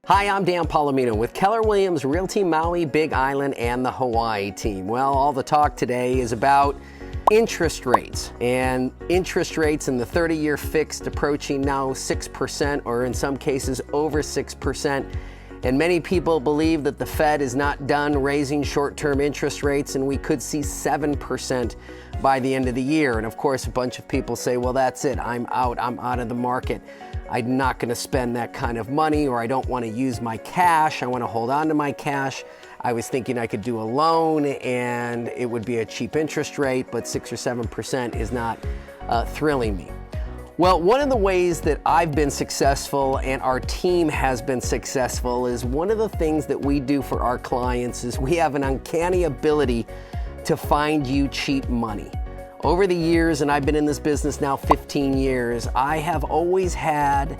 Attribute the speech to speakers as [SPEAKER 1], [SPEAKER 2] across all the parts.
[SPEAKER 1] Hi, I'm Dan Palomino with Keller Williams Realty Maui, Big Island, and the Hawaii team. Well, all the talk today is about interest rates, and interest rates in the 30-year fixed approaching now 6%, or in some cases over 6%. And many people believe that the Fed is not done raising short-term interest rates, and we could see 7% by the end of the year. And of course, a bunch of people say, well, that's it, I'm out of the market. I'm not going to spend that kind of money, or I don't want to use my cash. I want to hold on to my cash. I was thinking I could do a loan and it would be a cheap interest rate, but 6 or 7% is not thrilling me. Well, one of the ways that I've been successful and our team has been successful is one of the things that we do for our clients is we have an uncanny ability to find you cheap money. Over the years, and I've been in this business now 15 years, I have always had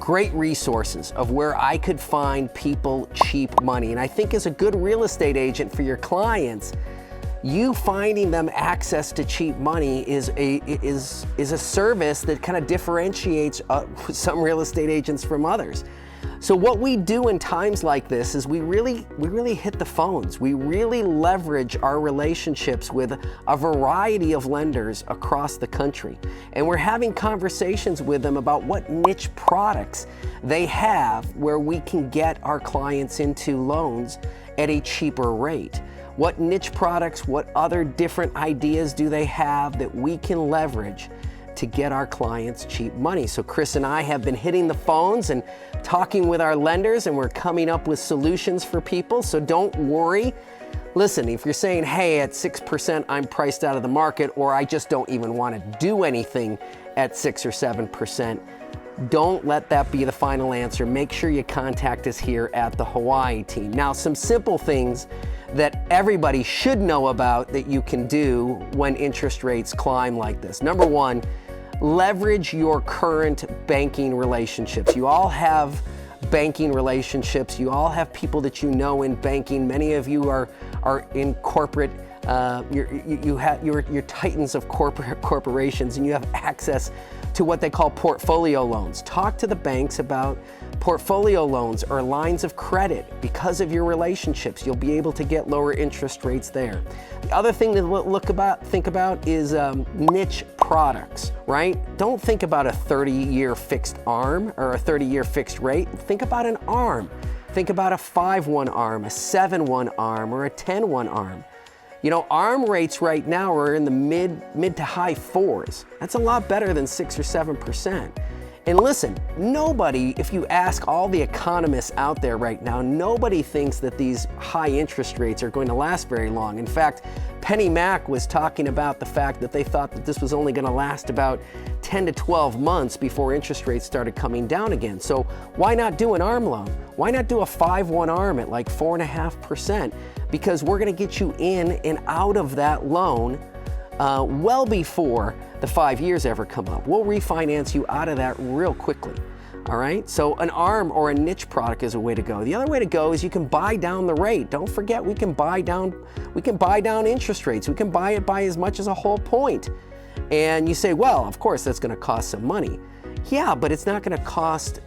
[SPEAKER 1] great resources of where I could find people cheap money. And I think as a good real estate agent for your clients, you finding them access to cheap money is a service that kind of differentiates some real estate agents from others. So what we do in times like this is we really hit the phones. We really leverage our relationships with a variety of lenders across the country. And we're having conversations with them about what niche products they have where we can get our clients into loans at a cheaper rate. What niche products, what other different ideas do they have that we can leverage to get our clients cheap money? So Chris and I have been hitting the phones and talking with our lenders, and we're coming up with solutions for people. So don't worry. Listen, if you're saying, hey, at 6% I'm priced out of the market, or I just don't even want to do anything at 6 or 7%, don't let that be the final answer. Make sure you contact us here at the Hawaii team. Now, some simple things that everybody should know about that you can do when interest rates climb like this. Number one, leverage your current banking relationships. You all have banking relationships. You all have people that you know in banking. Many of you are in corporate. You're titans of corporations, and you have access to what they call portfolio loans. Talk to the banks about portfolio loans or lines of credit. Because of your relationships, you'll be able to get lower interest rates there. The other thing to think about is niche products, right? Don't think about a 30-year fixed ARM or a 30-year fixed rate. Think about an ARM. Think about a 5-1 ARM, a 7-1 ARM, or a 10-1 ARM. You know, ARM rates right now are in the mid to high 4s. That's a lot better than 6 or 7%. And listen, nobody, if you ask all the economists out there right now, nobody thinks that these high interest rates are going to last very long. In fact, Penny Mac was talking about the fact that they thought that this was only going to last about 10 to 12 months before interest rates started coming down again. So why not do an ARM loan? Why not do a 5-1 ARM at like 4.5%? Because we're going to get you in and out of that loan well before the 5 years ever come up. We'll refinance you out of that real quickly. All right, so an ARM or a niche product is a way to go. The other way to go is you can buy down the rate. Don't forget, we can buy down interest rates. We can buy it by as much as a whole point. And you say, well, of course that's going to cost some money. Yeah, but it's not going to cost,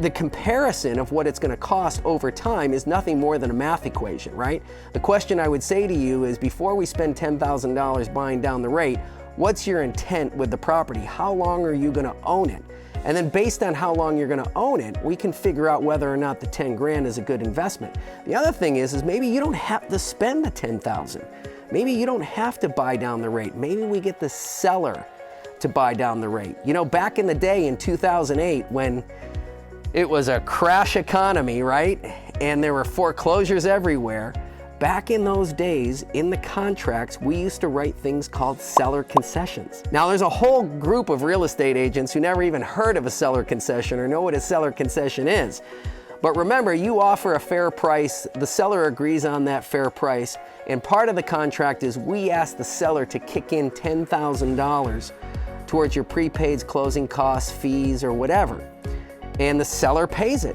[SPEAKER 1] the comparison of what it's going to cost over time is nothing more than a math equation, right? The question I would say to you is, before we spend $10,000 buying down the rate, what's your intent with the property? How long are you going to own it? And then based on how long you're going to own it, we can figure out whether or not the 10 grand is a good investment. The other thing is maybe you don't have to spend the 10,000. Maybe you don't have to buy down the rate. Maybe we get the seller to buy down the rate. You know, back in the day in 2008, when it was a crash economy, right? And there were foreclosures everywhere. Back in those days, in the contracts, we used to write things called seller concessions. Now, there's a whole group of real estate agents who never even heard of a seller concession or know what a seller concession is. But remember, you offer a fair price, the seller agrees on that fair price, and part of the contract is we ask the seller to kick in $10,000 towards your prepaids, closing costs, fees, or whatever. And the seller pays it.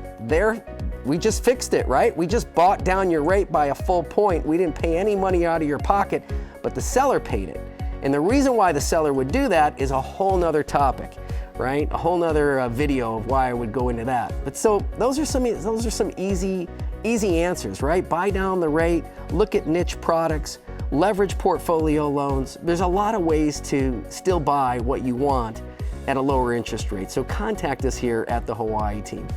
[SPEAKER 1] We just fixed it, right? We just bought down your rate by a full point. We didn't pay any money out of your pocket, but the seller paid it. And the reason why the seller would do that is a whole nother topic. right? A whole nother video of why I would go into that. But so those are some easy answers, right? Buy down the rate, look at niche products, leverage portfolio loans. There's a lot of ways to still buy what you want at a lower interest rate. So contact us here at the Hawaii Team.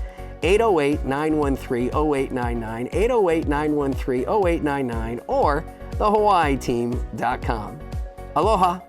[SPEAKER 1] 808-913-0899, 808-913-0899, or thehawaiiteam.com. Aloha.